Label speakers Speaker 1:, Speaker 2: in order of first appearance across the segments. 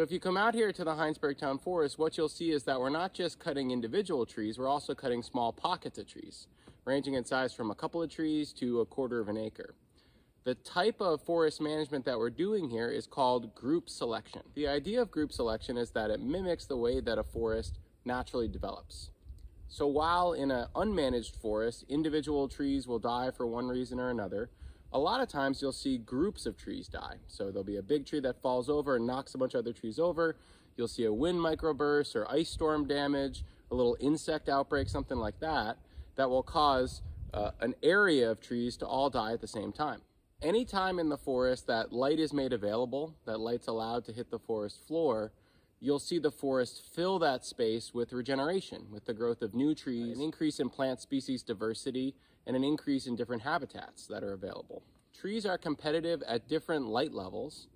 Speaker 1: So if you come out here to the Hinesburg Town Forest, what you'll see is that we're not just cutting individual trees, we're also cutting small pockets of trees, ranging in size from a couple of trees to a quarter of an acre. The type of forest management that we're doing here is called group selection. The idea of group selection is that it mimics the way that a forest naturally develops. So while in an unmanaged forest, individual trees will die for one reason or another, a lot of times you'll see groups of trees die. So there'll be a big tree that falls over and knocks a bunch of other trees over. You'll see a wind microburst or ice storm damage, a little insect outbreak, something like that, that will cause an area of trees to all die at the same time. Anytime in the forest that light is made available, that light's allowed to hit the forest floor, you'll see the forest fill that space with regeneration, with the growth of new trees, an increase in plant species diversity, and an increase in different habitats that are available. Trees are competitive at different light levels.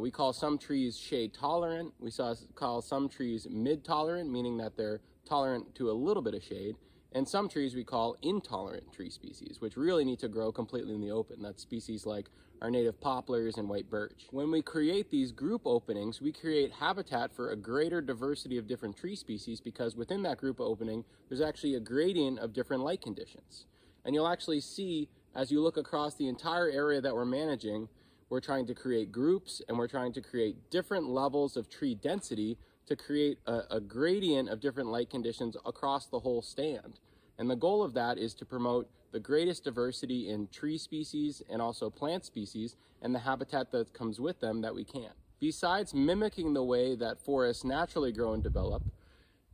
Speaker 1: We call some trees shade tolerant. We call some trees mid-tolerant, meaning that they're tolerant to a little bit of shade. And some trees we call intolerant tree species, which really need to grow completely in the open. That's species like our native poplars and white birch. When we create these group openings, we create habitat for a greater diversity of different tree species, because within that group opening, there's actually a gradient of different light conditions. And you'll actually see, as you look across the entire area that we're managing, we're trying to create groups and we're trying to create different levels of tree density to create a gradient of different light conditions across the whole stand. And the goal of that is to promote the greatest diversity in tree species and also plant species and the habitat that comes with them that we can. Besides mimicking the way that forests naturally grow and develop,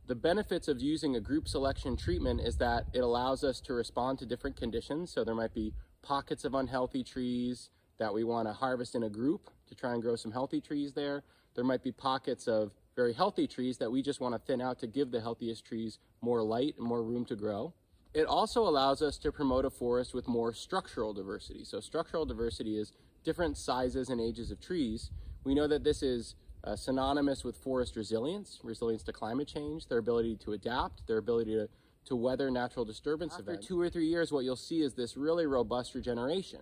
Speaker 1: the benefits of using a group selection treatment is that it allows us to respond to different conditions. So there might be pockets of unhealthy trees that we want to harvest in a group to try and grow some healthy trees there. There might be pockets of very healthy trees that we just want to thin out to give the healthiest trees more light and more room to grow. It also allows us to promote a forest with more structural diversity. So structural diversity is different sizes and ages of trees. We know that this is synonymous with forest resilience to climate change, their ability to adapt, their ability to weather natural disturbance events. After 2 or 3 years, what you'll see is this really robust regeneration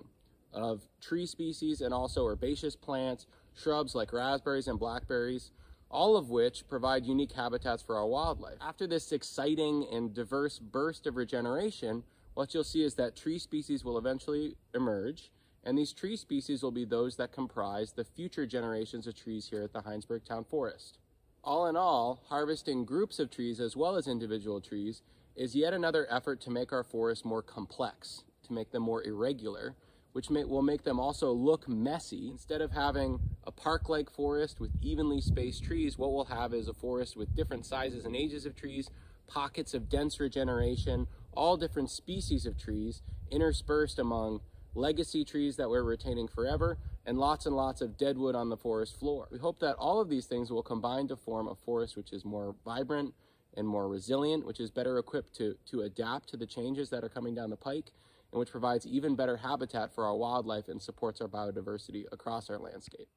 Speaker 1: of tree species and also herbaceous plants, shrubs like raspberries and blackberries, all of which provide unique habitats for our wildlife. After this exciting and diverse burst of regeneration, what you'll see is that tree species will eventually emerge, and these tree species will be those that comprise the future generations of trees here at the Hinesburg Town Forest. All in all, harvesting groups of trees as well as individual trees is yet another effort to make our forests more complex, to make them more irregular, which will make them also look messy. Instead of having a park-like forest with evenly spaced trees, what we'll have is a forest with different sizes and ages of trees, pockets of dense regeneration, all different species of trees interspersed among legacy trees that we're retaining forever, and lots of deadwood on the forest floor. We hope that all of these things will combine to form a forest which is more vibrant and more resilient, which is better equipped to adapt to the changes that are coming down the pike, and which provides even better habitat for our wildlife and supports our biodiversity across our landscape.